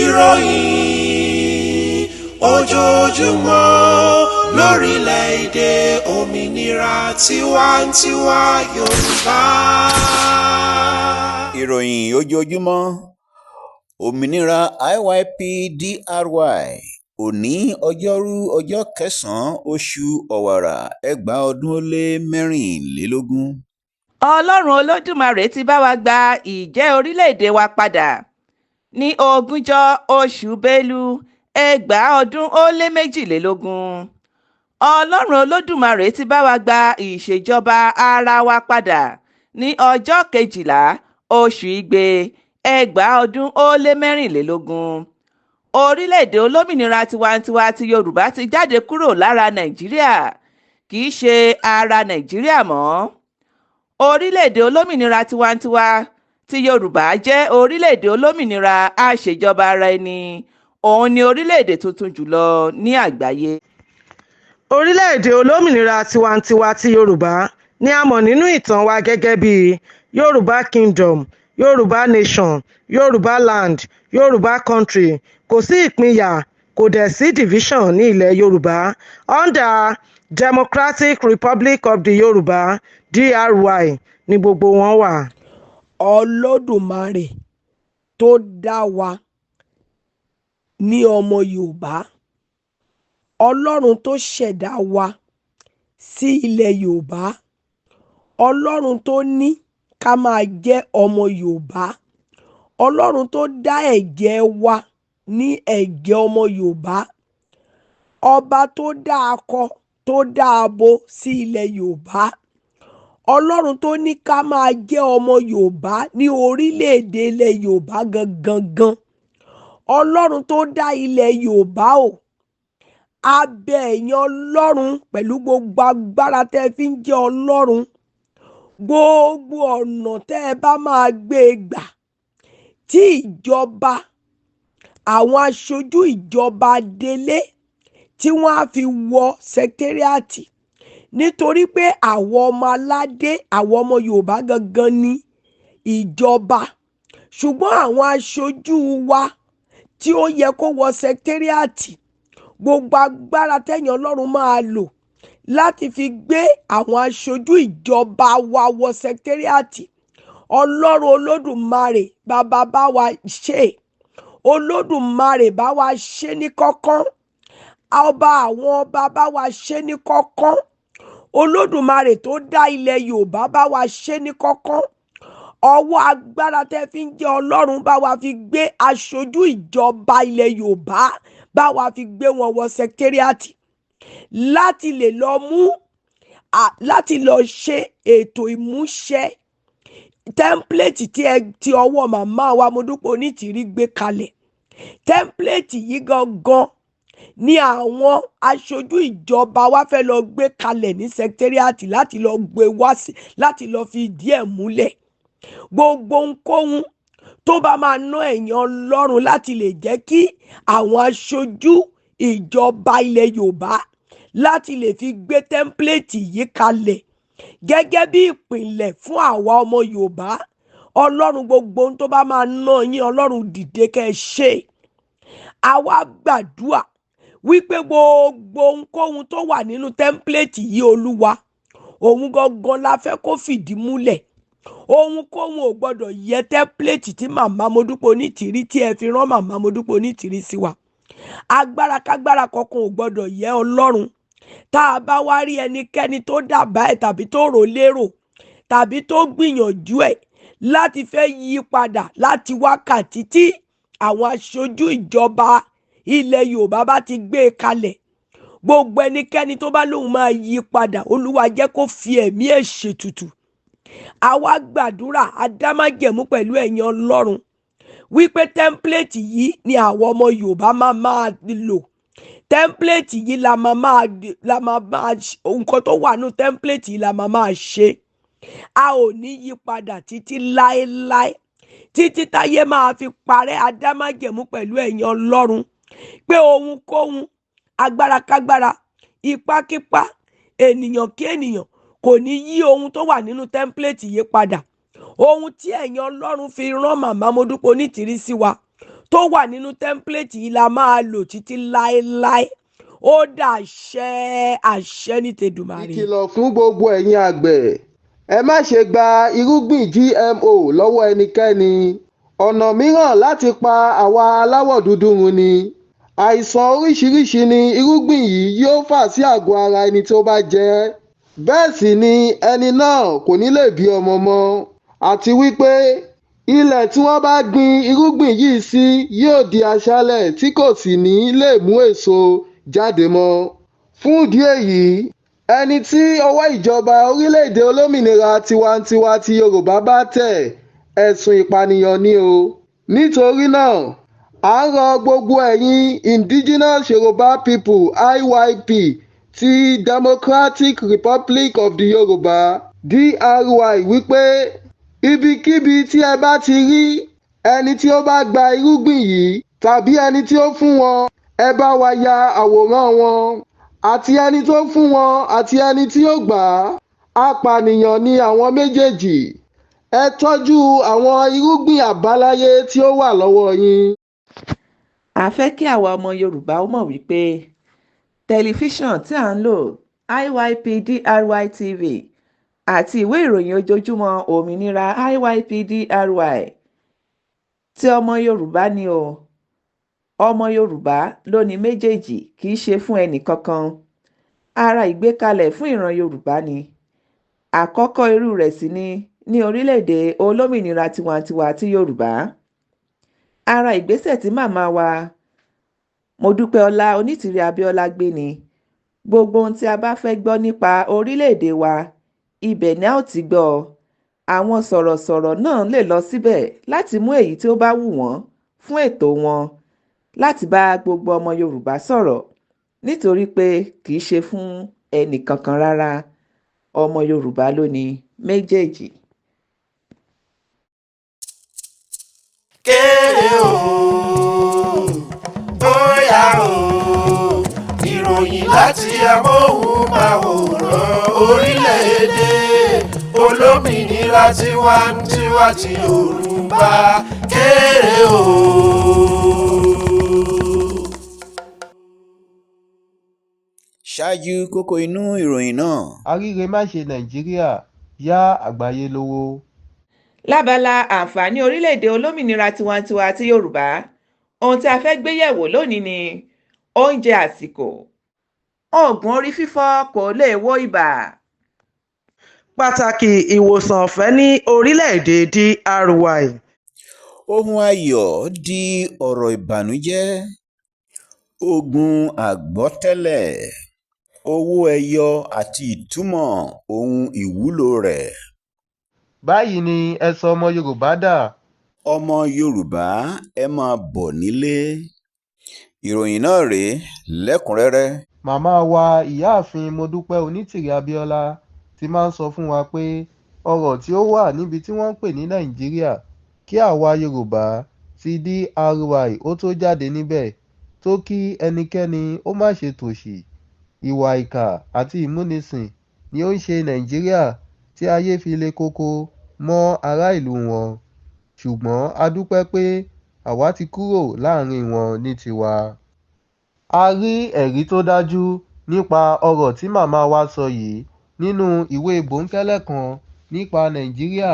ìròyìn ojoojúmọ́ lórílẹ̀‐èdè òmìnira tiwantiwa Yorùbá. Ìròyìn ojoojúmọ́ òmìnira IYPDRY òní ọjọ́rú ọjọ́ kẹsàn-án oṣù ọ̀wàrà 2024. Ọlọ́run Olódùmarè ti bá wa gba ìjẹ́ orílẹ̀-èdè wa padà ní 20 oṣù Bélú 2022. Ọlọ́run Olódùmarè ti bá wa gba ìṣèjọba ara wa padà ní ọjọ́ 12 oṣù Igbe 2024. Orílẹ̀-èdè olómìnira tiwantiwa ti Yorùbá ti jáde kúrò lára Nàìjíríà, kì í ṣe ara Nàìjíríà mọ́. Orílẹ̀-èdè olómìnira tiwantiwa ti Yorùbá jẹ́ orílẹ̀-èdè olómìnira àṣejọba ara ẹni. Òun ni orílẹ̀-èdè tuntun jùlọ ní àgbáyé. Orílẹ̀-èdè olómìnira tiwantiwa ti Yorùbá ni a mọ̀ nínú ìtàn wa gẹ́gẹ́ bí Yorùbá Kingdom, Yorùbá Nation, Yorùbá Land, Yorùbá Country. Kò sí ìpínyà, kò dẹ̀ sí division ní ilẹ̀ Yorùbá under Democratic Republic of the Yorùbá DRY ni gbogbo wọn wà. Olódùmarè tó dá wa ní ọmọ Yorùbá, Ọlọ́run tó ṣẹ̀dá wa sí ilẹ̀ Yorùbá, Ọlọ́run tó ní ká máa jẹ́ ọmọ Yorùbá, Ọlọ́run tó dá ẹ̀jẹ̀ wa ní ẹ̀jẹ̀ ọmọ Yorùbá, ọba tó dá akọ tó dá abo sí ilẹ̀ Yorùbá, Ọlọ́run tó ní ká máa jẹ́ ọmọ Yorùbá ní orílẹ̀-èdè ilẹ̀ Yorùbá gangan, Ọlọ́run tó dá ilẹ̀ Yorùbá o. A bẹ̀ ẹ̀yin Ọlọ́run pẹ̀lú gbogbo agbára tẹ́ fi ń jẹ́ Ọlọ́run, gbogbo ọ̀nà tẹ́ ẹ bá máa gbé e gbà tí ìjọba, àwọn aṣojú ìjọba délé tí wọ́n á fi wọ sẹkítẹ́ríàtì, nítorí pé àwọn ọmọ aládé, àwọn ọmọ Yorùbá gangan ní ìjọba, ṣùgbọ́n àwọn aṣojú wa tí ó yẹ kó wọ sẹkítẹ́ríàtì, gbogbo agbára tẹ́yin Ọlọ́run máa lò láti fi gbé àwọn aṣojú ìjọba wa wọ sẹkítẹ́ríàtì, Ọlọ́run Olódùmarè bàbá bá wa ṣe, Olódùmarè bá wa ṣe ní kọ́kán, ọba àwọn ọba bá wa ṣe ní kọ́kán, Olódùmarè tó dá ilẹ̀ Yorùbá bá wa ṣe ní kọ́kán. Ọwọ́ agbára tẹ́ fi ń jẹ́ Ọlọ́run bá wa fi gbé aṣojú ìjọba ilẹ̀ Yorùbá, bá wa fi gbé wọn wọ sẹkítẹ́ríàtì láti lè lọ láti lọ ṣe ètò ìmúṣẹ tẹ́ḿpìlẹ̀tì tí ọwọ́ màmá wa Modúpẹ́ Onítìrí gbé kalẹ̀. Tẹ́ḿpìlẹ̀tì yìí gangan ni àwọn aṣojú ìjọba wa fẹ́ lọ gbé kalẹ̀ ní sẹkítẹ́ríàtì láti lọ gbé wá sí, láti lọ fi ìdí ẹ̀ múlẹ̀. Gbogbo ohunkóhun tó bá máa ná ẹ̀yin Ọlọ́run láti lè jẹ́ kí àwọn aṣojú ìjọba ilẹ̀ Yorùbá láti lè fi gbé tẹ́ḿpìlẹ̀tì yìí kalẹ̀ gẹ́gẹ́ bí ìpìlẹ̀ fún àwa ọmọ Yorùbá, Ọlọ́run gbogbo ohun tó bá máa ná yín, Ọlọ́run dìde kẹ́ ẹ ṣe. Àwa gbàdúrà wípé gbogbo ohunkóhun tó wà nínú tẹ́ḿpìlẹ̀tì yìí, Olúwa, òun gangan la fẹ́ kó fìdí múlẹ̀. Ohunkóhun ò gbọdọ̀ yẹ tẹ́ḿpìlẹ̀tì tí màmá Modúpẹ́ Onítìrí tí ẹ fi rán màmá Modúpẹ́ Onítìrí sí wa. Agbára kágbára kankan ò gbọdọ̀ yẹ Ọlọ́run. Tá a bá wá rí ẹnikẹ́ni tó dàbá ẹ̀ tàbí tó rò lérò tàbí tó gbìyànjú ẹ̀ láti fẹ́ yí padà láti wákàtí tí àwọn aṣojú ìjọba ilẹ̀ Yorùbá bá ti gbé e kalẹ̀, gbogbo ẹnikẹ́ni tó bá lóun máa yí padà, Olúwa jẹ́ kó fi ẹ̀mí ẹ̀ ṣètùtù. Àwa gbàdúrà adámájẹ̀mú pẹ̀lú ẹ̀yin Ọlọ́run wípé tẹ́ḿpìlẹ̀tì yìí ni àwọn ọmọ Yorùbá máa lò. Tẹ́ḿpìlẹ̀tì yìí la máa nǹkan tó wà nínú tẹ́ḿpìlẹ̀tì yìí la máa ṣe. A ò ní yí padà títí láéláé, títí táyé máa fi parẹ́. Adámájẹ̀mú pẹ̀lú ẹ̀yin Ọlọ́run pé ohunkóhun, agbára kágbára, ipákípá, ènìyàn kí ènìyàn kò ní yí ohun tó wà nínú tẹ́ḿpìlẹ̀tì yìí padà. ohun tí ẹ̀yin Ọlọ́run fi rán màmá Modúpẹ́ Onítìrí sí wa tó wà nínú tẹ́ḿpìlẹ̀tì yìí la máa lò títí láéláé. Ó dàṣẹ, àṣẹ ní tèdùmàrè. Ìkìlọ̀ fún gbogbo ẹ̀yin àgbẹ̀: ẹ má ṣe gba irúgbìn GMO lọ́wọ́ ẹnikẹ́ni. Ọ̀nà mìíràn láti pa àwa aláwọ̀ dúdú run ni. Àìsàn oríṣiríṣi ni irúgbìn yìí yóò fà sí àgọ́ ara ẹni tó bá jẹ ẹ́. Bẹ́ẹ̀ sì ni ẹni náà kò ní lè bí ọmọ mọ́. Àti wípé ilẹ̀ tí wọ́n bá gbin irúgbìn yìí sí yóò di aṣálẹ̀ tí kò sì ní lè mú èso jáde mọ́. Fún ìdí èyí, ẹni tí ọwọ́ ìjọba orílẹ̀-èdè olómìnira tiwantiwa ti Yorùbá bá tẹ̀, ẹ̀sùn ìpànìyàn ni o. Nítorí náà, à ń rọ gbogbo ẹ̀yin Indigenous Yoruba People IYP ti Democratic Republic of the Yorùbá DRY wípé ibikíbi tí ẹ bá ti rí ẹni tí ó bá gba irúgbìn yìí tàbí ẹni tí ó fún wọn, ẹ bá wa ya àwòrán wọn. Àti ẹni tó fún wọn àti ẹni tí ó gbà á, apànìyàn ni àwọn méjèèjì. Ẹ tọ́jú àwọn irúgbìn àbáláyé tí ó wà lọ́wọ́ yín. a fẹ́ kí àwa ọmọ Yorùbá ó mọ̀ wípé tẹlifíṣàn tí à ń lò IYP-DRY TV àti ìwé ìròyìn ojoojúmọ́ òmìnira IYP-DRY tí ọmọ Yorùbá ni o. Ọmọ Yorùbá ló ní méjèèjì, kì í ṣe fún ẹnì kankan. Ara ìgbékalẹ̀ fún ìran Yorùbá ni. Àkọ́kọ́ irú rẹ̀ sì ni ní orílẹ̀-èdè olómìnira tiwantiwa ti Yorùbá. Ara ìgbésẹ̀ tí màmá wa Modúpẹ́ Onítìrí Abíọ́lá gbé ni. Gbogbo ohun tí a bá fẹ́ gbọ́ nípa orílẹ̀-èdè wa, ibẹ̀ ni a ó ti gbọ́. Àwọn sọ̀rọ̀sọ̀rọ̀ náà lè lọ síbẹ̀ láti mú èyí tí ó bá wù wọ́n fún ètò wọn, láti bá gbogbo ọmọ Yorùbá sọ̀rọ̀, nítorí pé kì í ṣe fún ẹnì kankan rárá. Ọmọ Yorùbá ló ní méjèèjì. Kéré o, bóyá o, ìròyìn láti amóhùnmáwòrán orílẹ̀-èdè olómìnira tiwantiwa ti Yorùbá. Kéré o. Ṣáájú kókó inú ìròyìn náà. Aríremáṣe Nàìjíríà yá àgbáyé lówó. Lábala àǹfààní orílẹ̀-èdè olómìnira tiwantiwa ti Yorùbá, ohun tí a fẹ́ gbé yẹ̀wò lónìí ni oúnjẹ àsìkò. Oògùn orí fífọ́ kò lè wo ibà. Pàtàkì ìwòsàn ọ̀fẹ́ ní orílẹ̀-èdè DRY. Ohun ayọ̀ di ọ̀rọ̀ ìbànújẹ́. Ogun àgbọ́tẹ́lẹ̀, owó ẹyọ àti ìtumọ̀ ohun ìwúlò rẹ̀. Báyìí ni ẹ sọ ọmọ Yorùbá dà. Ọmọ Yorùbá ẹ máa bọ̀ nílé. Ìròyìn náà rèé lẹ́kùnrẹ́rẹ́. Màmá wa ìyáàfin Modúpẹ́ Onítìrí Abíọ́lá ti máa ń sọ fún wa pé ọrọ̀ tí ó wà níbi tí wọ́n ń pè ní Nàìjíríà kí àwa Yorùbá ti DRY ó tó jáde níbẹ̀, tó kí ẹnikẹ́ni ó má ṣe tòṣì. Ìwà ìkà àti ìmúnisìn ni ó ń ṣe Nàìjíríà tí ayé fi le koko mọ́ ará ìlú wọn. Ṣùgbọ́n a dúpẹ́ pé àwa ti kúrò láàrin wọn ní tiwa. A rí ẹ̀rí tó dájú nípa ọ̀rọ̀ tí màmá wa sọ yìí nínú ìwé bòńkẹ́lẹ́ kan nípa Nàìjíríà,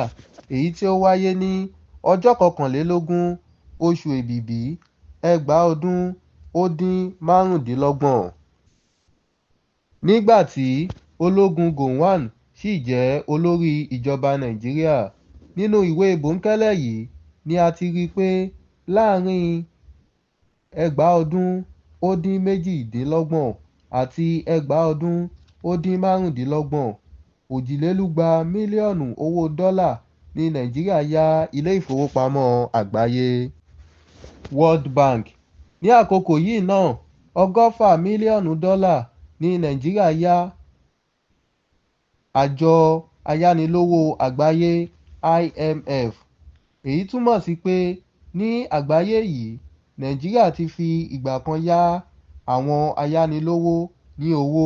èyí tí ó wáyé ní ọjọ́ 21 oṣù Èbìbí 2025. Nígbà tí ológun Gowon sì jẹ́ olórí ìjọba Nàìjíríà. Nínú ìwé bòńkẹ́lẹ́ yìí ni a ti rí pé láàrin 1928 àti 1935, òjìlélúgba mílíọ̀nù owó dọ́là ní Nàìjíríà yá ilé ìfowópamọ́ àgbáyé World Bank. Ní àkókò yìí náà, 100 mílíọ̀nù dọ́là ní Nàìjíríà yá àjọ ayánilówó àgbáyé IMF. Èyí túmọ̀ sí pé ní àgbáyé yìí, Nàìjíríà ti fi ìgbà kan yá àwọn ayánilówó ní owó.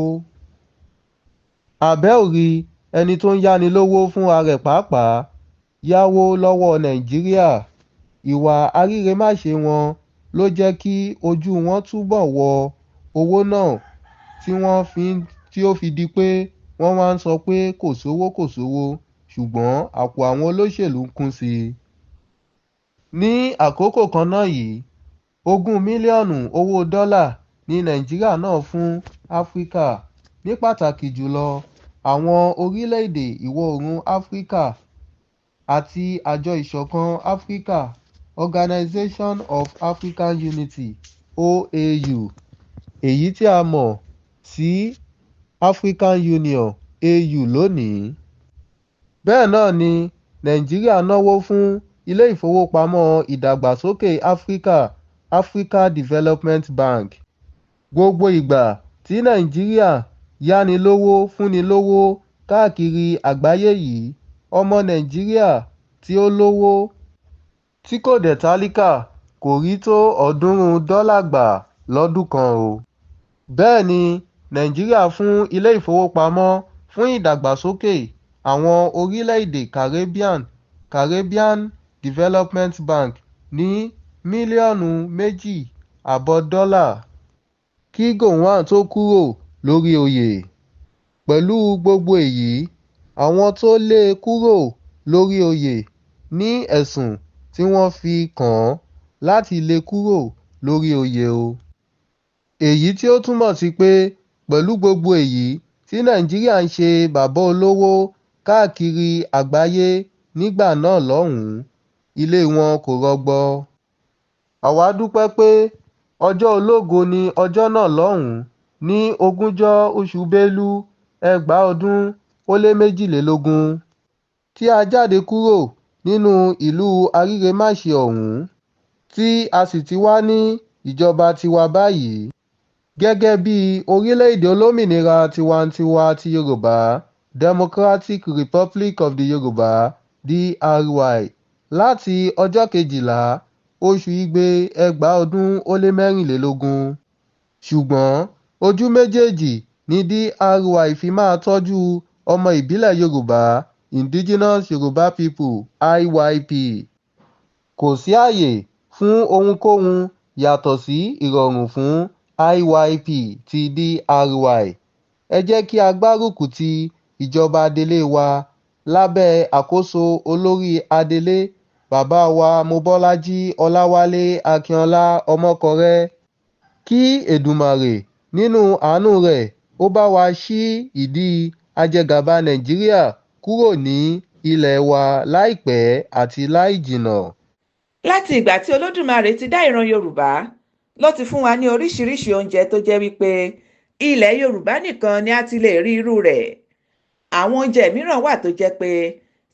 Àbẹ́ ò rí ẹni tó ń yáni lówó fúnra rẹ̀ pàápàá yáwó lọ́wọ́ Nàìjíríà. Ìwà àrírèmáṣe wọn ló jẹ́ kí ojú wọn túbọ̀ wọ owó náà tí ó fi di pé wọ́n wá ń sọ pé kò sówó ṣùgbọ́n àpò àwọn olóṣèlú ń kún sí i. Ní àkókò kan náà yìí, 20 mílíọ̀nù owó dọ́là ní Nàìjíríà náà fún Áfíríkà, ní pàtàkì jùlọ àwọn orílẹ̀-èdè ìwọ̀-oòrùn Áfíríkà àti Àjọ Ìṣọ̀kan Áfíríkà (Organization of African Unity) OAU, èyí tí a mọ̀ sí African Union AU lónìí. Bẹ́ẹ̀ náà ni Nàìjíríà náwó fún Ilé Ìfowópamọ́ Ìdàgbàsókè Áfíríkà (Africa Development Bank). Gbogbo ìgbà tí Nàìjíríà yáni lówó fúnni lówó káàkiri àgbáyé yìí, ọmọ Nàìjíríà tí ó lówó tí kò dẹ̀ tálákà kò rí tó $300 gbà lọ́dún kan o. Bẹ́ẹ̀ ni Nàìjíríà fún Ilé Ìfowópamọ́ fún Ìdàgbàsókè àwọn Orílẹ̀-èdè Caribbean Development Bank ní $2.5 kí Gowon tó kúrò lórí oyè. Pẹ̀lú gbogbo èyí, àwọn tó lé e kúrò lórí oyè ní ẹ̀sùn tí wọ́n fi kàn án láti lé e kúrò lórí oyè o. Èyí tí ó túmọ̀ sí pé pẹ̀lú gbogbo èyí tí Nàìjíríà ń ṣe bàbá olówó káàkiri àgbáyé nígbà náà lọ́hùn-ún, ilé wọn kò rọgbọ. Àwa dúpẹ́ pé ọjọ́ ológo ni ọjọ́ náà lọ́hùn-ún ní 20 oṣù Bélú 2022 tí a jáde kúrò nínú ìlú àrírèmáṣe ọ̀hún, tí a sì ti wà ní ìjọba tiwa báyìí, gẹ́gẹ́ bí Orílẹ̀-èdè Olómìnira Tiwantiwa ti Yorùbá Democratic Republic of the Yorùbá (DRY) láti ọjọ́ 12 oṣù Igbe 2024. Ṣùgbọ́n ojú méjèèjì ni DRY fi máa tọ́jú ọmọ ìbílẹ̀ Yorùbá Indigenous Yoruba People (IYP). Kò sí àyè fún ohunkóhun yàtọ̀ sí ìrọ̀rùn fún IYP ti DRY. Ẹ jẹ́ kí a gbárùkù ti ìjọba adelé wa lábẹ́ àkóso Olórí Adelé Bàbá wa Mobọ́lájí Ọláwálé Akínọlá Ọmọkọrẹ. Kí Èdùmàrè nínú àánú rẹ̀ ó bá wa ṣí ìdí ajẹgàba Nàìjíríà kúrò ní ilẹ̀ wa láìpẹ́ àti láìjìnà. Láti ìgbà tí Olódùmarè ti dá ìran Yorùbá ló ti fún wa ní oríṣiríṣi oúnjẹ tó jẹ́ wípé ilẹ̀ Yorùbá nìkan ni a ti lè rí irú rẹ̀. Àwọn oúnjẹ mìíràn wà tó jẹ́ pé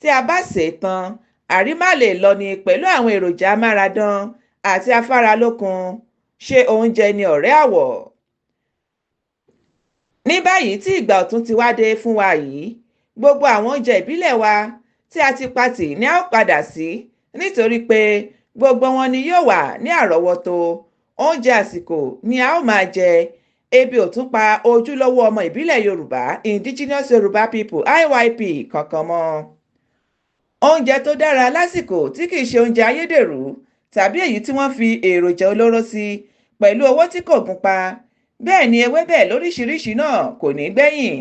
tí a bá sè é tán, àrímá lè lọ ni pẹ̀lú àwọn èròjà amáradán àti afáralókun. Ṣé oúnjẹ ni ọ̀rẹ́ àwọ̀? Ní báyìí tí ìgbà ọ̀tun ti wá dé fún wa yìí, gbogbo àwọn oúnjẹ ìbílẹ̀ wa tí a ti patì ni a ó padà sí, nítorí pé gbogbo wọn ni yóò wà ní àrọ́wọ́tó. Oúnjẹ àsìkò ni a ó máa jẹ. Ebi ò tún pa ojúlówó ọmọ ìbílẹ̀ Yorùbá Indigenous Yoruba People (IYP) kankan mọ́. Oúnjẹ tó dára lásìkò tí kìí ṣe oúnjẹ ayédèrú tàbí èyí tí wọ́n fi èròjà olóró sí pẹ̀lú owó tí kò gúnpá. Bẹ́ẹ̀ ni ewébẹ̀ lóríṣiríṣi náà kò ní gbẹ̀yìn.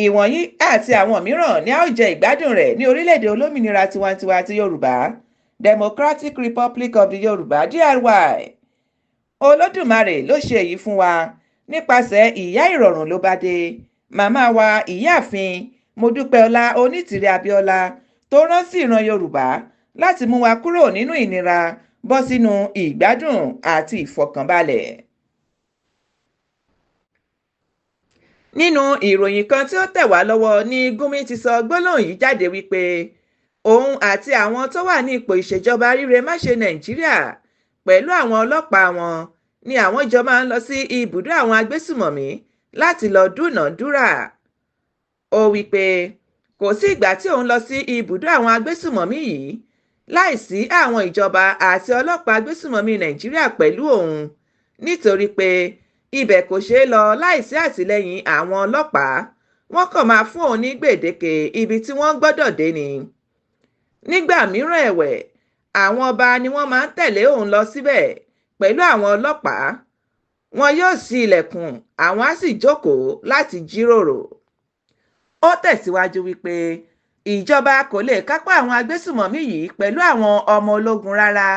Ìwọ̀nyí àti àwọn mìíràn ni a ó jẹ ìgbádùn rẹ̀ ní Orílẹ̀-èdè Olómìnira Tiwantiwa ti Yorùbá Democratic Republic of the Yorùbá (DRY). Olódùmarè ló ṣe èyí fún wa nípasẹ̀ ìyá ìrọ̀rùn ló bá dé, màmá wa ìyáàfin Modúpẹ́ọlá Onítìrí Abíọ́lá, tó rán sí ìran Yorùbá láti mú wa kúrò nínú ìnira bọ́ sínú ìgbádùn àti ìfọ̀kànbalẹ̀. Nínú ìròyìn kan tí ó tẹ̀ wá lọ́wọ́ ní Gumi ti sọ gbólóhùn yìí jáde wípé òun àti àwọn tó wà ní ipò ìṣèjọba àrírèmáṣe Nàìjíríà pẹ̀lú àwọn ọlọ́pàá wọn ni àwọn jọ máa ń lọ sí ibùdó àwọn agbésùmọ̀mí láti lọ dúnàádúrà. Ó wípé kò sí ìgbà tí òun lọ sí ibùdó àwọn agbésùmọ̀mí yìí láìsí àwọn ìjọba àti ọlọ́pàá agbésùmọ̀mí Nàìjíríà pẹ̀lú òun, nítorí pé ibẹ̀ kò ṣeé lọ láìsí àtìlẹ́yìn àwọn ọlọ́pàá. Wọ́n kàn máa fún òun ní gbèdéke ibi tí wọ́n gbọ́dọ̀ dé ni. nígbà mìíràn ẹ̀wẹ̀ àwọn ọba ni wọ́n máa ń tẹ̀lé òun lọ síbẹ̀ pẹ̀lú àwọn ọlọ́pàá. Wọn yóò ṣí ilẹ̀kùn, àwọn á sì jókòó láti jíròrò. Ó tẹ̀síwájú wípé ìjọba kò lè kápá àwọn agbésùmọ̀mí yìí pẹ̀lú àwọn ọmọ ológun rárá.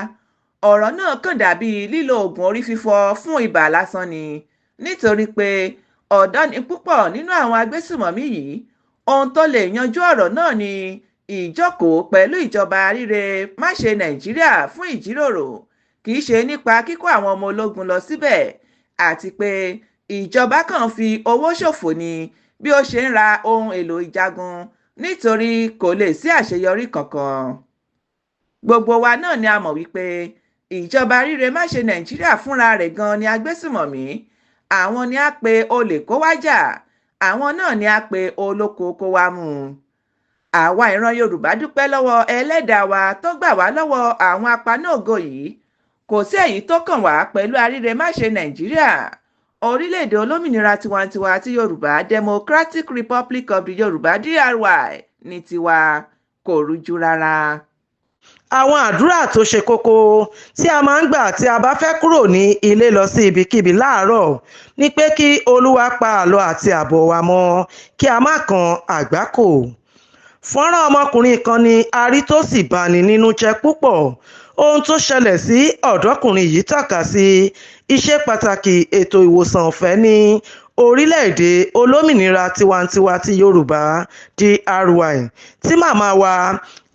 Ọ̀rọ̀ náà kàn dàbí lílo oògùn orí fífọ́ fún ibà lásán ni, nítorí pé ọ̀dọ́ ni púpọ̀ nínú àwọn agbésùmọ̀mí yìí. Ohun tó lè yanjú ọ̀rọ̀ náà ni ìjókòó pẹ̀lú ìjọba ríre máṣe Nàìjíríà fún ìjíròrò, kì í ṣe nípa kíkó àwọn ọmọ ológun lọ síbẹ̀, àti pé ìjọba kàn fi owó ṣòfò ni bí ó ṣe ń ra ohun èlò ìjagun, nítorí kò lè sí àṣeyọrí kankan. Gbogbo wa náà ni a mọ̀ wípé ìjọba ríre máṣe Nàìjíríà fúnra rẹ̀ gan ni agbésùmọ̀mí. Àwọn ni a pe olè kó wá jà, àwọn náà ni a pe olóko kó wá mú un. Àwa ìran Yorùbá dúpẹ́ lọ́wọ́ ẹlẹ́dàá wa tó gbà wá lọ́wọ́ àwọn apanáògo yìí. Kò sí èyí tó kàn wá pẹ̀lú aríre máṣe Nàìjíríà. Orílẹ̀-èdè olómìnira tiwantiwa ti Yorùbá Democratic Republic of the Yorùbá DRY ní tiwa, kò rújú rárá. Àwọn àdúrà tó ṣe kókó tí a máa ń gbà tí a bá fẹ́ kúrò ní ilé lọ sí ibikíbi láàárọ̀ ni pé kí Olúwa pa àlọ àti àbọ̀ wa mọ́ kí a má kan àgbákò. Fọ́nrán ọmọkùnrin kan ni a rí tó sì bani nínú jẹ́ púpọ̀. Ohun tó ṣẹlẹ̀ sí ọ̀dọ́kùnrin yìí tọ́ka sí iṣẹ́ pàtàkì ètò ìwòsàn ọ̀fẹ́ ní orílẹ̀-èdè olómìnira tiwantiwa ti Yorùbá DRY tí màmá wa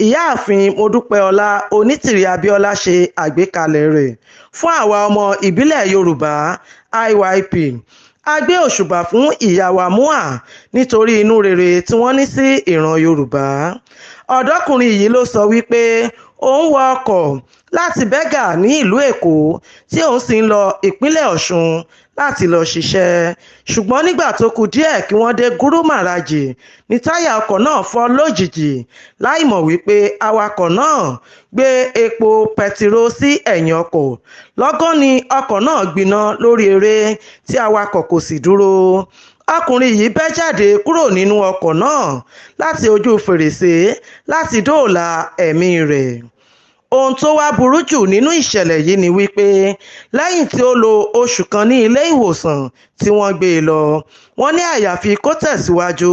ìyáàfin Modúpẹ́ọlá Onítìrí Abíọ́lá ṣe àgbékalẹ̀ rẹ̀ fún àwa ọmọ ìbílẹ̀ Yorùbá IYP. A gbé òṣùbà fún ìyá wa Mua nítorí inú rere tí wọ́n ní sí ìran Yorùbá. Ọ̀dọ́kùnrin yìí ló sọ wípé òun wọ ọkọ̀ láti Bẹ́gà ní ìlú Èkó tí òun sì ń lọ ìpínlẹ̀ Ọ̀ṣun láti lọ ṣiṣẹ́. Ṣùgbọ́n nígbà tó kù díẹ̀ kí wọ́n dé Gúrúmàràjì ní táyà ọkọ̀ náà fọ́ lójijì láìmọ̀ wípé awakọ̀ náà gbé epo pẹtiró sí ẹ̀yìn ọkọ̀. Lọ́gán ni ọkọ̀ náà gbiná lórí eré tí awakọ̀ kò sì dúró. Ọkùnrin yìí bẹ́ jáde kúrò nínú ọkọ̀ náà láti ojú fèrèsé láti dóòlà ẹ̀mí rẹ̀. Ohun tó wá burú jù nínú ìṣẹ̀lẹ̀ yìí ni wípé lẹ́yìn tí ó lo oṣù kan ní ilé ìwòsàn tí wọ́n gbé e lọ, wọ́n ní àyàfi kó tẹ̀síwájú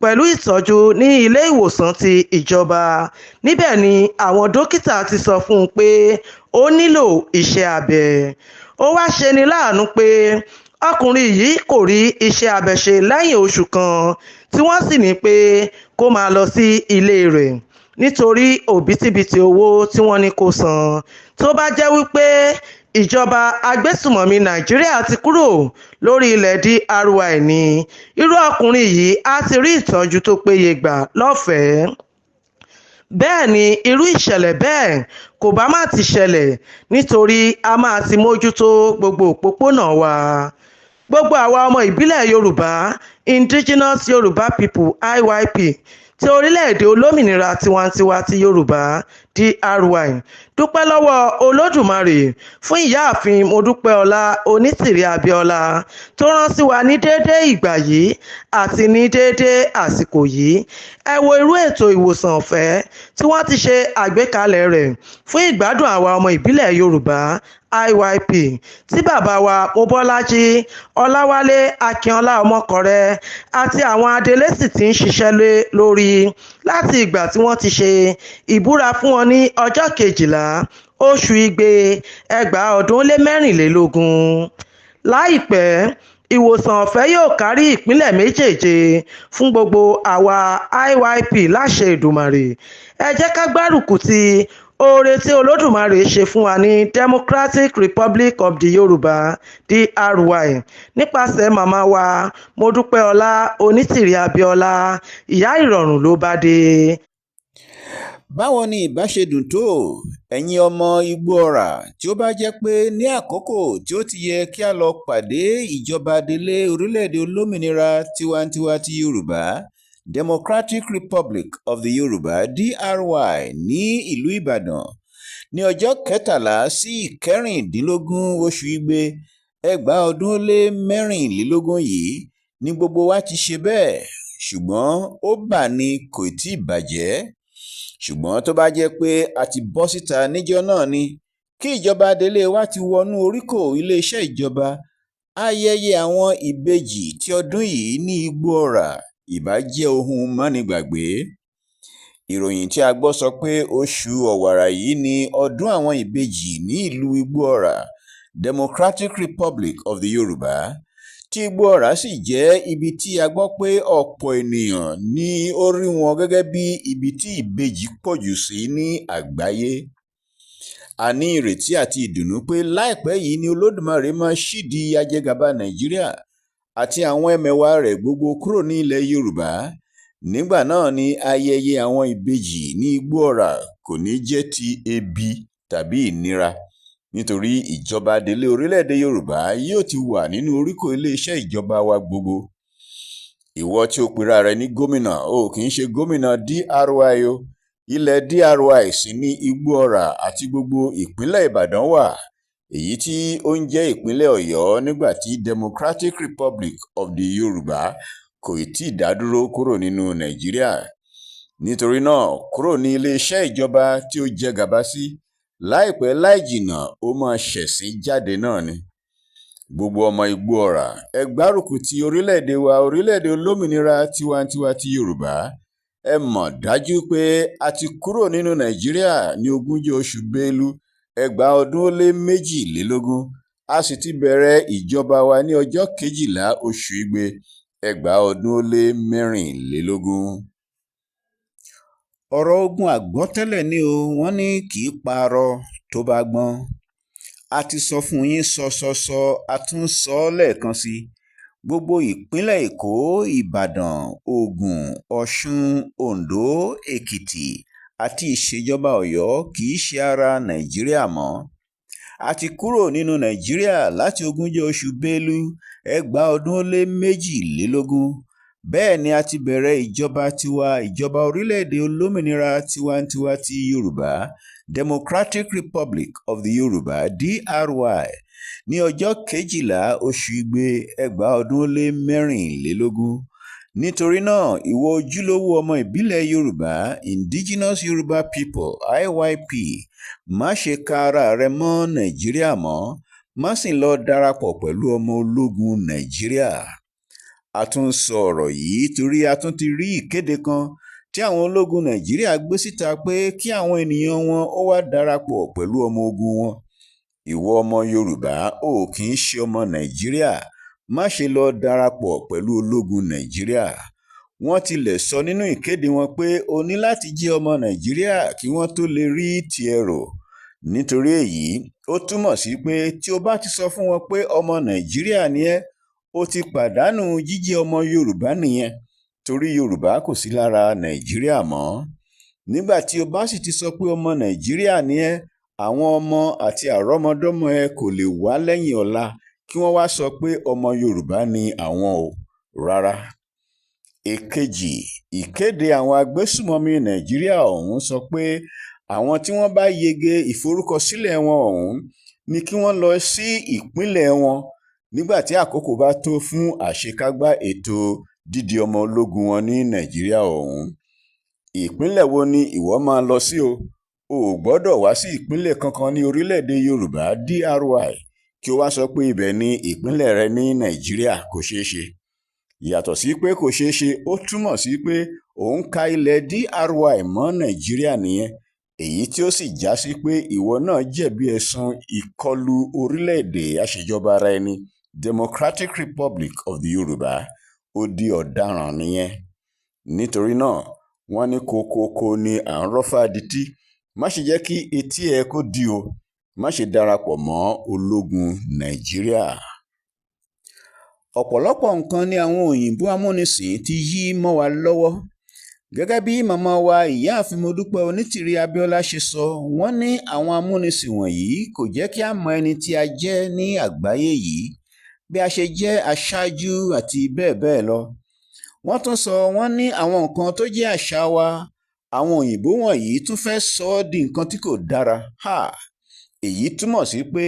pẹ̀lú ìtọ́jú ní ilé ìwòsàn ti ìjọba. Níbẹ̀ ni àwọn dókítà ti sọ fún un pé ó nílò iṣẹ́ abẹ. Ó wá ṣeni láàánú pé ọkùnrin yìí kò rí iṣẹ́ abẹ ṣe lẹ́yìn oṣù kan tí wọ́n sì ní pé kó máa lọ sí ilé rẹ̀ nítorí òbítíbitì owó tí wọ́n ní kó san. Tó bá jẹ́ wípé ìjọba agbésùmọ̀mí Nàìjíríà ti kúrò lórí ilẹ̀ DRY ni irú ọkùnrin yìí á ti rí ìtọ́jú tó péye gbà lọ́fẹ̀ẹ́. Bẹ́ẹ̀ ni irú ìṣẹ̀lẹ̀ bẹ́ẹ̀ kò bá má ti ṣẹlẹ̀ nítorí a máa ti mójútó gbogbo òpópónà wa. Gbogbo àwa ọmọ ìbílẹ̀ Yorùbá Indigenous Yoruba People IYP ti orílẹ̀-èdè olómìnira tiwantiwa ti Yorùbá DRY dúpẹ́ lọ́wọ́ Olódùmarè fún ìyáàfin Modúpẹ́ọlá Onítìrí Abíọ́lá tó rán sí wa ní déédéé ìgbà yìí àti ní déédéé àsìkò yìí. Ẹ wo irú ètò ìwòsàn ọ̀fẹ́ tí wọ́n ti ṣe àgbékalẹ̀ rẹ̀ fún ìgbádùn àwa ọmọ ìbílẹ̀ Yorùbá IYP tí bàbá wa Mobọ́lájí Ọláwálé Akínọlá Ọmọkọrẹ àti àwọn adelé sì ti ń ṣiṣẹ́ lé lórí láti ìgbà tí wọ́n ti ṣe ìbúra fún wọn ní ọjọ́ 12 oṣù Igbe 2024. Láìpẹ́ ìwòsàn ọ̀fẹ́ yóò kárí ìpínlẹ̀ méjèèje fún gbogbo àwa IYP láṣẹ Èdùmàrè. Ẹ jẹ́ ká gbárùkù ti oore tí Olódùmarè ṣe fún wa ní Democratic Republic of the Yorùbá DRY nípasẹ̀ màmá wa Modúpẹ́ọlá Onítìrí Abíọ́lá. Ìyá ìrọ̀rùn ló bá dé. Báwo ni ìbá ṣe dùn tó ẹ̀yin ọmọ Igbó Ọrà tí ó bá jẹ́ pé ní àkókò tí ó ti yẹ kí a lọ pàdé ìjọba adelé orílẹ̀-èdè olómìnira tiwantiwa ti Yorùbá Democratic Republic of the Yorùbá DRY ní ìlú Ìbàdàn ní ọjọ́ 13 sí 16 oṣù Igbe 2024 yìí ni gbogbo wa ti ṣe bẹ́ẹ̀, ṣùgbọ́n ó bà ní kò tí ì bàjẹ́. ṣùgbọ́n tó bá jẹ́ pé a ti bọ́ síta níjọ́ náà ni kí ìjọba adelé wa ti wọnú oríkò iléeṣẹ́ ìjọba, ayẹyẹ àwọn ìbejì ti ọdún yìí ní Igbó-ọrà ìbá jẹ́ ohun mánigbàgbé. Ìròyìn tí a gbọ́ sọ pé oṣù Ọ̀wàrà yìí ni ọdún àwọn ìbejì ní ìlú Igbó-ọrà, Democratic Republic of the Yoruba, tí Igbó-ọrà sì jẹ́ ibi tí a gbọ́ pé ọ̀pọ̀ ènìyàn ní ó rí wọn gẹ́gẹ́ bí ibi tí ìbejì pọ̀jù sí ní àgbáyé. A ní ìrètí àti ìdùnnú pé láìpẹ́ yìí ni Olódùmarè máa ṣídìí ajẹgàba Nàìjíríà àti àwọn ẹmẹ̀wà rẹ̀ gbogbo kúrò ní ilẹ̀ Yorùbá. Nígbà náà ni ayẹyẹ àwọn ìbejì ní Igbó-ọrà kò ní jẹ́ ti ebi tàbí ìnira, nítorí ìjọba adelé orílẹ̀-èdè Yorùbá yóò ti wà nínú oríkò iléeṣẹ́ ìjọba wa gbogbo. Ìwọ tí ó pera rẹ ní gómìnà, o kì í ṣe gómìnà DRY o. Ilẹ̀ DRY sì ní Igbó-ọrà àti gbogbo ìpínlẹ̀ Ìbàdàn wà, èyí tí ó ń jẹ́ ìpínlẹ̀ Ọ̀yọ́ nígbà tí Democratic Republic of the Yoruba kò tí ì dádúró kúrò nínú Nàìjíríà. Nítorí náà, kúrò ní iléeṣẹ́ ìjọba tí ó jẹ gàba sí. Láìpẹ́ láì jìnnà ó máa ṣẹ̀sín jáde náà ni. Gbogbo ọmọ Igbó-ọrà, ẹ gbárùkù ti orílẹ̀-èdè wa, orílẹ̀-èdè olómìnira tiwantiwa ti Yorùbá. Ẹ mọ̀ dájú pé a ti kúrò nínú Nàìjíríà ní 20 oṣù Bélú 2022. A sì ti bẹ̀rẹ̀ ìjọba wa ní ọjọ́ 12 oṣù Igbe 2024. Ọ̀rọ̀ ogun àgbọ́tẹ́lẹ̀ ni o, wọ́n ní kì í parọ́ tó bá gbọ́n. A ti sọ fún yín sọ, a tún sọ lẹ́ẹ̀kan sí. Gbogbo ìpínlẹ̀ Èkó, Ìbàdàn, Ògùn, Ọ̀ṣun, Oǹdó, Èkìtì àti ìṣèjọba Ọ̀yọ́ kì í ṣe ara Nàìjíríà mọ́. A ti kúrò nínú Nàìjíríà láti 20 oṣù Bélú 2022. Bẹ́ẹ̀ ni a ti bẹ̀rẹ̀ ìjọba tiwa, ìjọba orílẹ̀-èdè olómìnira tiwantiwa ti Yorùbá, Democratic Republic of the Yoruba, DRY, ní ọjọ́ 12 oṣù Igbe 2024. Nítorí náà, ìwọ ojúlówó ọmọ ìbílẹ̀ Yorùbá, Indigenous Yoruba People, IYP, má ṣe ka ara rẹ mọ́ Nàìjíríà mọ́, má sì lọ darapọ̀ pẹ̀lú ọmọ ológun Nàìjíríà. A tún sọ ọ̀rọ̀ yìí torí a tún ti rí ìkéde kan tí àwọn ológun Nàìjíríà gbé síta pé kí àwọn ènìyàn wọn ó wá darapọ̀ pẹ̀lú ọmọ ogun wọn. Ìwọ ọmọ Yorùbá, o kì í ṣe ọmọ Nàìjíríà, má ṣe lọ darapọ̀ pẹ̀lú ológun Nàìjíríà. Wọ́n tilẹ̀ sọ nínú ìkéde wọn pé o ní láti jẹ́ ọmọ Nàìjíríà kí wọ́n tó lè rí tiẹ̀ rò. Nítorí èyí, ó túmọ̀ sí pé tí o bá ti sọ fún wọn pé ọmọ Nàìjíríà ni ẹ́, ó ti pàdánù jíjẹ́ ọmọ Yorùbá nìyẹn, torí Yorùbá kò sí lára Nàìjíríà mọ́. Nígbà tí o bá sì ti sọ pé ọmọ Nàìjíríà ni ẹ́, àwọn ọmọ àti àrọ́mọdọ́mọ ẹ kò lè wá lẹ́yìn ọ̀la kí wọ́n wá sọ pé ọmọ Yorùbá ni àwọn o, rárá. Èkejì, ìkéde àwọn agbésùmọ̀mí Nàìjíríà ọ̀hún sọ pé àwọn tí wọ́n bá yege ìforúkọsílẹ̀ wọn ọ̀hún ni kí wọ́n lọ sí ìpínlẹ̀ wọn nígbà tí àkókò bá tó fún àṣekágbá ètò dídi ọmọ ológun wọn ní Nàìjíríà ọ̀hún. Ìpínlẹ̀ wo ni ìwọ máa lọ sí o? O ò gbọ́dọ̀ wá sí ìpínlẹ̀ kankan ní orílẹ̀-èdè Yorùbá DRY kí o wá sọ pé ibẹ̀ ni ìpínlẹ̀ rẹ ní Nàìjíríà. Kò ṣeé ṣe. Yàtọ̀ sí pé kò ṣeé ṣe, ó túmọ̀ sí pé òun ka ilẹ̀ DRY mọ́ Nàìjíríà nìyẹn, èyí tí ó sì já sí pé ìwọ náà jẹ̀bi ẹ̀sùn ìkọlù orílẹ̀-èdè aṣèjọba ara ẹni, Democratic Republic of the Yoruba. Ó di ọ̀daràn nìyẹn. Nítorí náà, wọ́n ní kokoko ni à ń rọ́fà dití. Má ṣe jẹ́ kí etí ẹ kó di o. Má ṣe darapọ̀ mọ́ ológun Nàìjíríà. Ọ̀pọ̀lọpọ̀ nǹkan ni àwọn òyìnbó amúnisìn ti yí mọ́ wa lọ́wọ́. Gẹ́gẹ́ bí màmá wa ìyáàfin Modúpẹ́ Onítìrí Abíọ́lá ṣe sọ, wọ́n ní àwọn amúnisìn wọ̀nyí kò jẹ́ kí a mọ ẹni tí a jẹ́ ní àgbáyé yìí, bí a ṣe jẹ́ aṣáájú àti bẹ́ẹ̀ bẹ́ẹ̀ lọ. Wọ́n tún sọ, wọ́n ní àwọn nǹkan tó jẹ́ àṣà wa, àwọn òyìnbó wọ̀nyí tún fẹ́ sọ ọ́ di nǹkan tí kò dára. Èyí túmọ̀ sí pé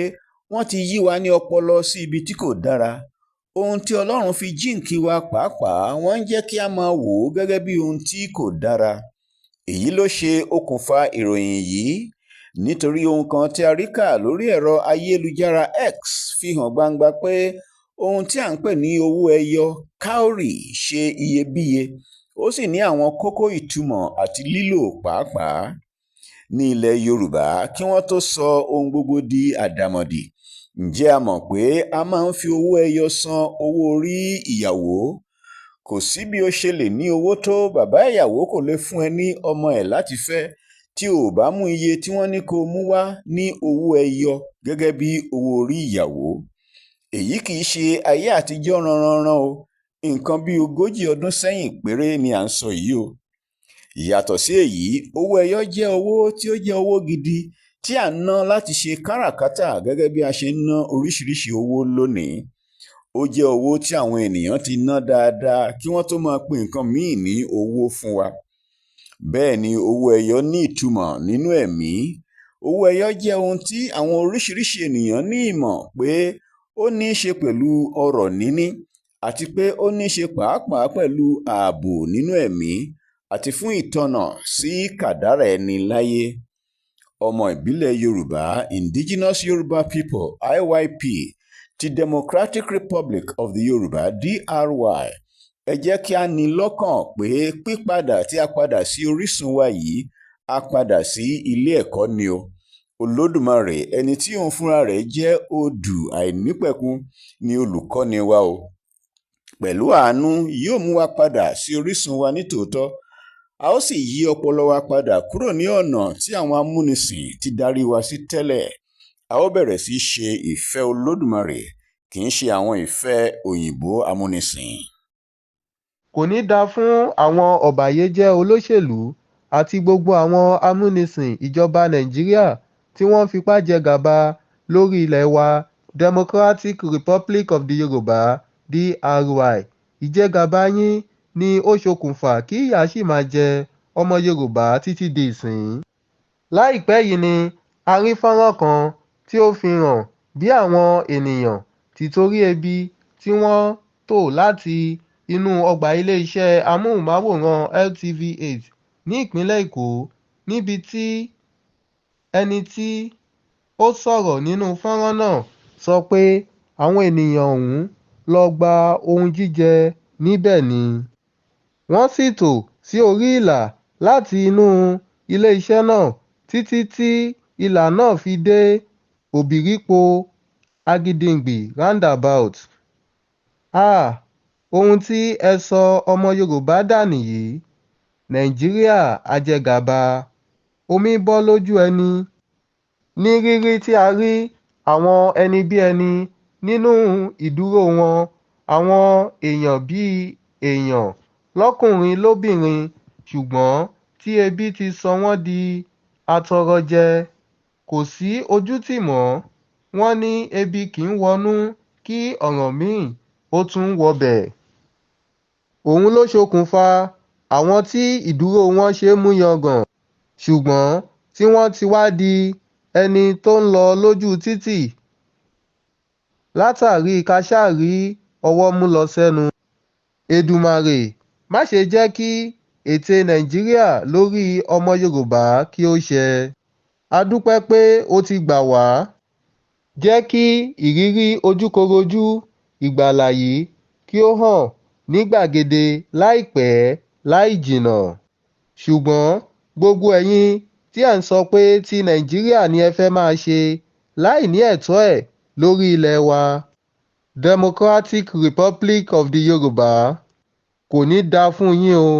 wọ́n ti yí wa ní ọpọlọ sí ibi tí kò dára. Ohun tí Ọlọ́run fi jíǹkí wa pàápàá wọ́n ń jẹ́ kí a máa wò ó gẹ́gẹ́ bí ohun tí kò dára. èyí ló ṣe okùnfà ìròyìn yìí nítorí ohun kan tí a rí kà lórí ẹ̀rọ ayélujára X fi hàn gbangba pé ohun tí à ń pè ní owó ẹyọ cowry ṣe iyebíye, ó sì ní àwọn kókó ìtumọ̀ àti lílò pàápàá. Ní ilẹ̀ Yorùbá, kí wọ́n tó sọ ohun gbogbo di àdàmọ̀dì, ǹjẹ́ a mọ̀ pé a máa ń fi owó ẹyọ san owó orí ìyàwó? Kò sí bí o ṣe lè ní owó tó, bàbá ìyàwó kò lè fún ẹ ní ọmọ ẹ̀ láti fẹ́ tí o ò bá mú iye tí wọ́n ní kó mú wá ní owó ẹyọ gẹ́gẹ́ bí owó orí ìyàwó. Èyí kì í ṣe ayé àtijọ́ ranranran o, nǹkan bí 40 ọdún sẹ́yìn péré ni à ń sọ yìí o. Yàtọ̀ sí èyí, owó ẹyọ jẹ́ owó tí ó jẹ́ owó gidi tí à ń ná láti ṣe káràkátà gẹ́gẹ́ bí a ṣe ń ná oríṣiríṣi owó lónìí. Ó jẹ́ owó tí àwọn ènìyàn ti ná dáadáa kí wọ́n tó máa pe nǹkan míì ní owó fún wa. Bẹ́ẹ̀ ni owó ẹyọ ní ìtumọ̀ nínú ẹ̀mí. Owó ẹyọ jẹ́ ohun tí àwọn oríṣiríṣi ènìyàn ní ìmọ̀ pé ó ní í ṣe pẹ̀lú ọrọ̀ níní, àti pé ó ní í ṣe pàápàá pẹ̀lú ààbò nínú ẹ̀mí àti fún ìtọ́nà sí kádàrá ẹni láyé. Ọmọ ìbílẹ̀ Yorùbá, Indigenous Yoruba People (IYP) ti Democratic Republic of the Yoruba (DRY), ẹ jẹ́ kí a ní lọ́kàn pé pípadà tí a padà sí orísun wa yìí, a padà sí ilé ẹ̀kọ́ ni o. Olódùmarè, ẹni tí òun fúnra rẹ̀ jẹ́ odù àìnípẹ̀kun, ni olùkọ́ni wa o. Pẹ̀lú àánú yóò mú wa padà sí orísun wa nítòótọ́. A ó sì yí ọpọlọ wa padà kúrò ní ọ̀nà tí àwọn amúnisìn ti darí wa sí tẹ́lẹ̀. A ó bẹ̀rẹ̀ sí ṣe ìfẹ́ Olódùmarè, kì í ṣe àwọn ìfẹ́ òyìnbó amúnisìn. Kò ní dáa fún àwọn ọ̀bàyéjẹ́ olóṣèlú àti gbogbo àwọn amúnisìn ìjọba Nàìjíríà tí wọ́n fipá jẹ gàba lórí ilẹ̀ wa. Democratic Republic of the Yoruba (DRY). Ìjẹgàba yín ni ó ṣokùnfà kí ìyà ṣì máa jẹ ọmọ Yorùbá títí di ìsìn. Láìpẹ́ yìí ni a rí fọ́nrán kan tí ó fi hàn bí àwọn ènìyàn ti torí ebi tí wọ́n tò láti inú ọgbà ilé-iṣẹ́ amóhùnmáwòrán LTV8 ní ìpínlẹ̀ Èkó, níbi tí ẹni tí ó sọ̀rọ̀ nínú fọ́nrán náà sọ pé àwọn ènìyàn ọ̀hún lọ gba ohun jíjẹ níbẹ̀ ni. Wọ́n sì tò sí orí ìlà láti inú ilé-iṣẹ́ náà títí tí ìlà náà fi dé òbírípo Agídìngbì roundabout. Ohun tí ẹ sọ ọmọ Yorùbá dà nìyí. Nàìjíríà ajẹgàba. Omi bọ́ lójú ẹni. Ní rírí tí a rí àwọn ẹni bí ẹni nínú ìdúró wọn, àwọn èèyàn bí èèyàn, lọ́kùnrin lóbìnrin, ṣùgbọ́n tí ebi ti sọ wọ́n di atọrọjẹ. Kò sí ojútì mọ́. Wọ́n ní ebi kì í wọnú kí ọ̀ràn míì ó tún wọbẹ̀. Òun ló ṣokùnfà àwọn tí ìdúró wọn ṣe mú yangàn, ṣùgbọ́n tí wọ́n ti wá di ẹni tó ń lọ lójú títì látàrí ká ṣáà rí ọwọ́ mú lọ sẹ́nu. Èdùmàrè má ṣe jẹ́ kí ète Nàìjíríà lórí ọmọ Yorùbá kí ó ṣẹ. A dúpẹ́ pé ó ti gbà wá. Jẹ́ kí ìrírí ojúkorojú ìgbàlà yìí kí ó hàn ní gbàgede láìpẹ́ láì jìnnà. Ṣùgbọ́n gbogbo ẹ̀yin tí ẹ̀ ń sọ pé ti Nàìjíríà ni ẹ fẹ́ máa ṣe láì ní ẹ̀tọ́ ẹ̀ lórí ilẹ̀ wa. Democratic Republic of the Yoruba, kò ní dáa fún yín o.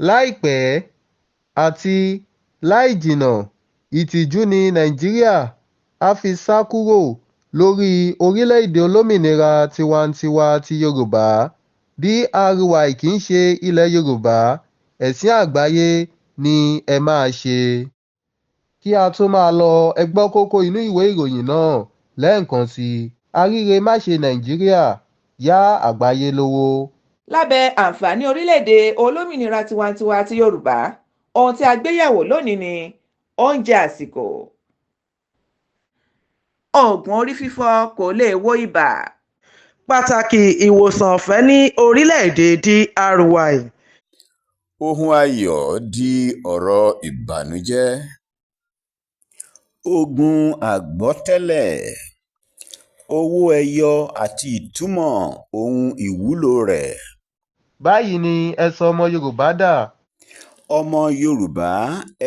Láìpẹ́ àti láì jìnnà, ìtìjú ni Nàìjíríà á fi sá kúrò lórí orílẹ̀-èdè olómìnira tiwantiwa ti Yorùbá. DRY kì í ṣe ilẹ̀ Yorùbá, ẹ̀sìn àgbáyé ni ẹ máa ṣe. Kí a tó máa lọ, ẹ gbọ́ kókó inú ìwé ìròyìn náà lẹ́ẹ̀kan sí i. Aríre má ṣe Nàìjíríà, yá àgbáyé lówó. Lábẹ́ àǹfààní orílẹ̀-èdè olómìnira tiwantiwa ti Yorùbá, ohun tí a gbé yẹ̀wò lónìí ni oúnjẹ àsìkò. Oògùn orí fífọ́ kò lè wo ibà. Pàtàkì ìwòsàn ọ̀fẹ́ ní orílẹ̀-èdè DRY. ohun ayọ̀ di ọ̀rọ̀ ìbànújẹ́. Ogun àgbọ́tẹ́lẹ̀, owó ẹyọ àti ìtumọ̀ ohun ìwúlò rẹ̀. Báyìí ni ẹsẹ̀ ọmọ Yorùbá dà. Ọmọ Yorùbá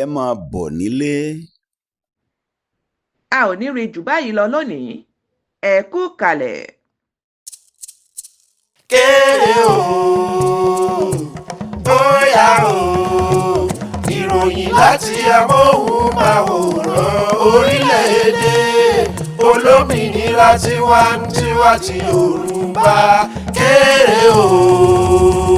ẹ máa bọ̀ nílé. a ò ní rí jù báyìí lọ lónìí ẹ kú kalẹ̀. kéré o bóyá o ìròyìn láti amóhùnmáwòrán orílẹ̀-èdè olómìnira tiwantiwa ti Yorùbá kéré o.